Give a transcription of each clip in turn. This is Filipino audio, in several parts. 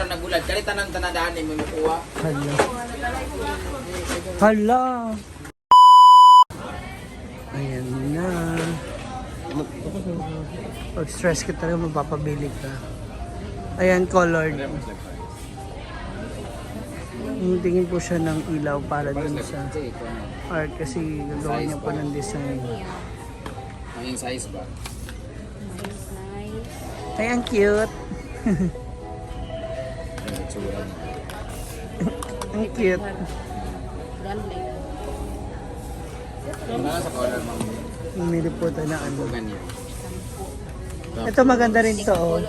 ra nagulad. Kali tanang tanadaan mo mukuha. Hala. Hala. Ayan na. Pag stress ka talaga, mapapabili ka. Ayan, colored. Tingin po siya ng ilaw para dun sa art kasi gagawa niya pa ng design. Ang yung size ba? Ay, ang cute. Ang itsura mo. Ang cute. Ano na sa color mo? Umili po ito na ano. Ganyan. Ito maganda rin to, oh.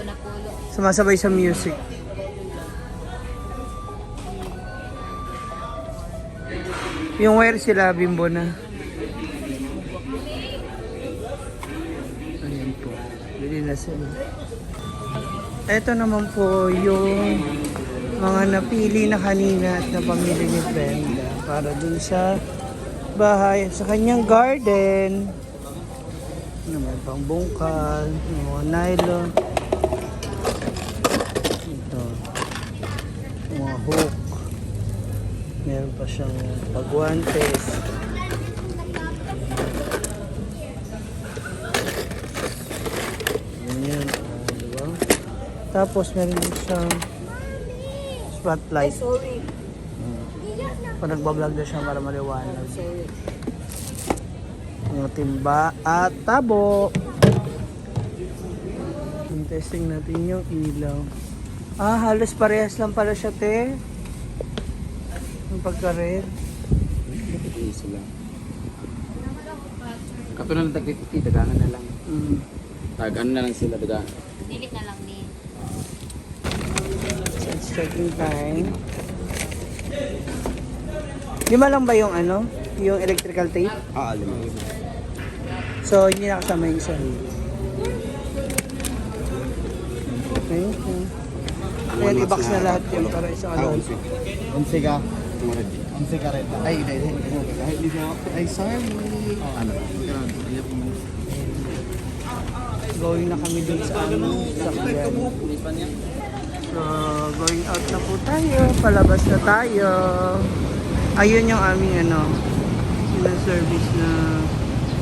Sumasabay sa music. Yung wire sila, bimbo na. Ayan po. Bili na sila. Ito naman po yung mga napili na kanina at napamili ni Brenda para dun sa bahay sa kanyang garden. May pang bungkal, may mga nylon. Ito. Mga hook. Meron pa siyang pagwantes. Ganyan. Diba? Tapos meron din siyang spotlight. Pag nagbablog na siya para maliwanag. Mga timba at tabo. Testing natin yung ilaw. Halos parehas lang pala siya, te. Yung pagka-red. Easy lang. Katulad ng tagtiti, dagangan na lang. Tagan na lang sila, dagangan. Delete na lang ni. So it's checking time. Lima lang ba yung ano? Yung electrical tape? Lima. So hindi nakasama yung isa. Okay. Ayan, i-box na lahat yun para isang ano. Unsi ka? Unsi ka rin. Ay, ay, sorry. Ano? Going na kami dun sa ano, sakyan. So, going out na po tayo. Palabas na tayo. Ayun yung aming ano, service na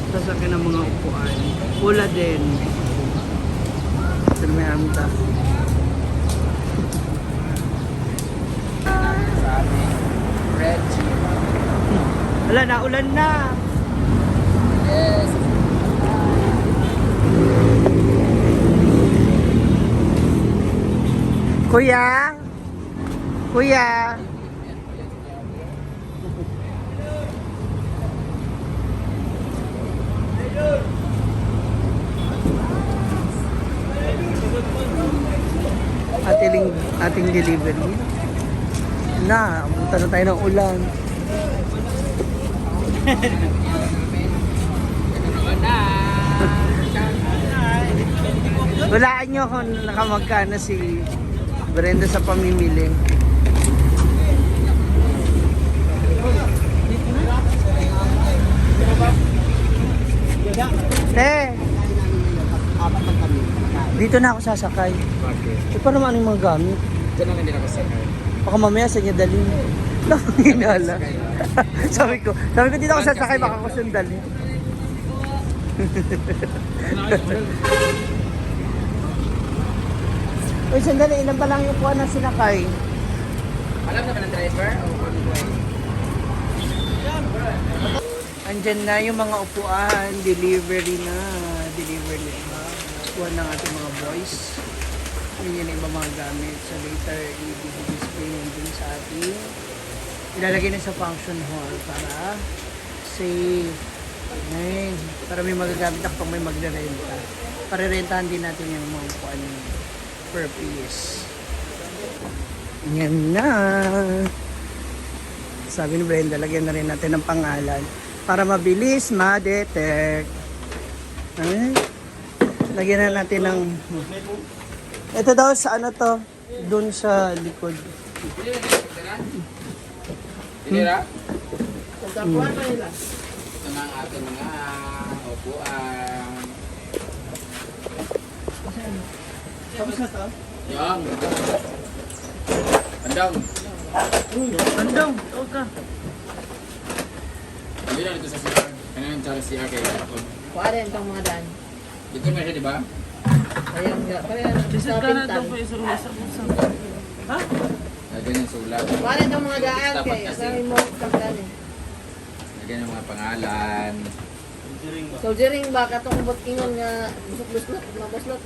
sasakyan ng mga upuan. Pula din. Ito na may aming tapo. Red chip. Wala na, ulan na. Yes. Kuya? Kuya? Ating delivery. Na, abutan na tayo ng ulan. Walaan nyo kung nakamagkano si Brenda sa pamimili. Dito na ako sasakay. Okay. Eh, paano ano yung mga gamit? Diyan lang hindi nakasakay. Baka mamaya sa inyo dalhin. Lang hinala. sabi ko dito ako sasakay, baka ko sundalhin. Uy, sandali, ilan pa lang yung kuha na sinakay? Alam na ba ng driver? Andyan na yung mga upuan, delivery na. Kuha ng ating mga boys. Yun yung iba mga gamit. So later, i-display yun din sa ating. Ilalagay na sa function hall para safe. Ayan. Para may magagamit ako pag may magre-renta. Para rentahan din natin yung mga upuan per piece. Yan na. Sabi ni Brenda, lagyan na rin natin ng pangalan para mabilis ma-detect. Lagyan na natin ng... Ito daw sa ano to? Doon sa likod. Tinira? Ito na ang ating mga upuan. Tapos na to? Yan. Bandang. Bandong, okay. Hindi na dito sa CR. Kanang sa CR kay Kapon. Kuha rin itong mga daan. Dito na siya, di ba? Kaya Bisip sa ka na pintan. itong paisuro sa pusa. Ha? Lagyan yung sulat. Kuha rin itong mga daan. Dapat Kaya kasi. sabi mo, pagdan eh. Lagyan yung mga pangalan. Soldiering ba, katong ingon nga, busok-buslot, mabuslot,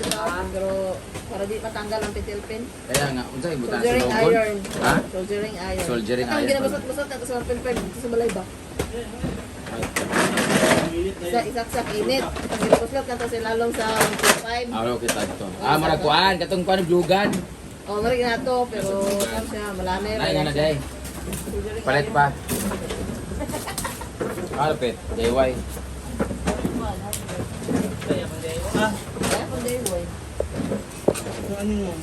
pero para di matanggal ang pitilpin. Kaya nga, unsa yung butan sa Soldiering logon? iron. Ha? Soldiering iron. Soldiering Ang iron. ginabusot-busot na sa pilpin, sa balay ba? Sa isaksak init. Pag ginabusot na to sa lalong sa 1.5. Araw kita dito. Marakuan. Katong kuan blugan. O, marig na to, pero ano siya, malanay. Nay nga na day. Soldiering Palit iron. pa. Kalpit. JY. Ha? Kaya kung day boy. Ano mo?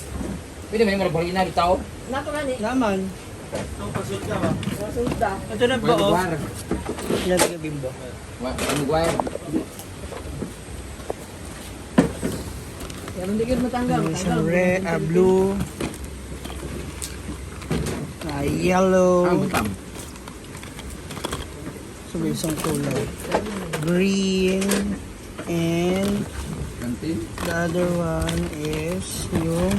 Pwede mo yung mga balina bitaw. Nako na ni. Naman. Resulta. Ito na ba, oh? Yan, taga bimbo. Ano guay? Kaya hindi kayo matanggal. May isang red, blue, yellow. butam. So, may isang kulay. Green. And Ganti. the other one is yung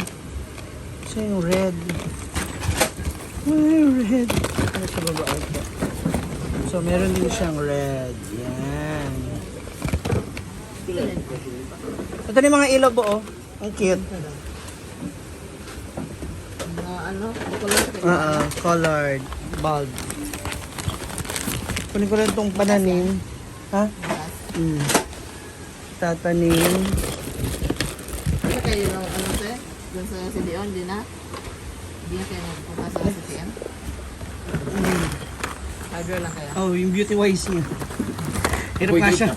red. Red. Ano sa baba ito? So, meron din siyang red. Yan. Ito na yung mga ilaw po, oh. Ang cute. Ano? Bukulan. Colored bulb. Kunin ko rin itong pananim. Ha? Tatanim. Ano kayo ng ano sir? Doon sa CDO, hindi na? Hindi na kayo nagpapasa sa CCM? Hydro lang kaya? Oh, yung beauty wise niya. Hirap nga siya.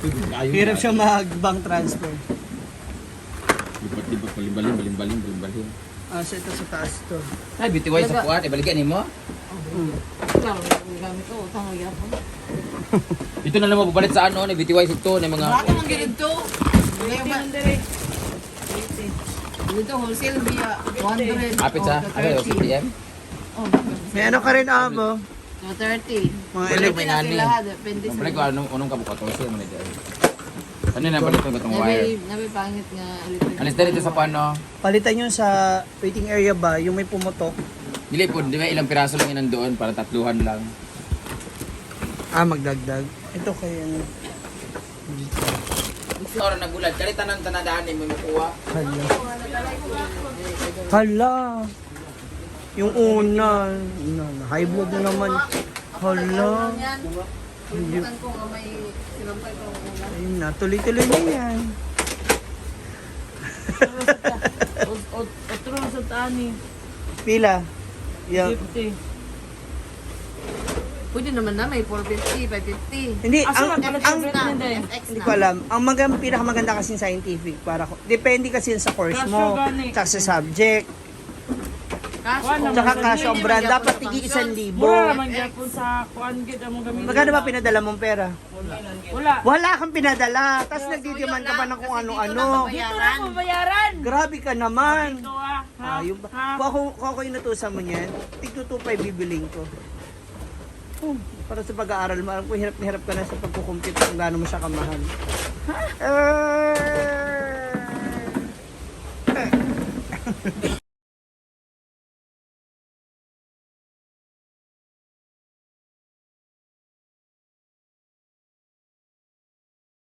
Hirap siya mag-bank transfer. Libat-libat, balimbalim. So ito sa taas to. Ay, beauty wise sa kuwan. Ibalikan mo. Claro, yung gamit ko, utang lagi ako. Dito na lang mababalit sa ano. Beauty wise ito. Na mga... Baka man ganito. Dito wholesale via 100. Kapit sa... Ano yung CTM? Oh, May ano ka rin, Abo? so 30. Mga Balik elect. may nani. Depende sa... Balik ko anong kabukatos yun. Ano na balik ko itong wire? Nabi pangit nga electric. Alis na dito sa paano. Palitan nyo sa waiting area ba, yung may pumutok. Dili po, di ba ilang piraso lang yun nandoon para tatluhan lang. Magdagdag. Ito kaya ano. Ora nagulat, kali tanang tanadaan mo makuha. Hala. Hala. Yung una. High blood na naman. Hala. Yan. Bukan ko nga may sinampay ko ang una. Ayun na, tuloy-tuloy na yan. Otro sa tani, Pila? Yung, 50. Pwede naman na, may 450, 550. hindi, Asa ang, man pala ang, favorite nila eh? FX hindi na. ko alam. Ang pinakamaganda kasi scientific para depende kasi yun sa course mo, tsaka sa subject, Kaso, tsaka Pwede cash on man brand, gyapon dapat sa tigi function. 1,000. Mura naman gyapon sa kuan gid among gamiton. Magkano ba pinadala mong pera? Wala. Wala kang pinadala, tapos nagdidiman ka pa ng kung ano-ano. Dito na po bayaran. Grabe ka naman. Ito ha. Yung, kung ako yung natusan mo niyan, tig-225 bibiling ko. Para sa pag-aaral mo, alam ko hirap na hirap ka na sa pagkukumpute kung gaano mo siya kamahal. Ha?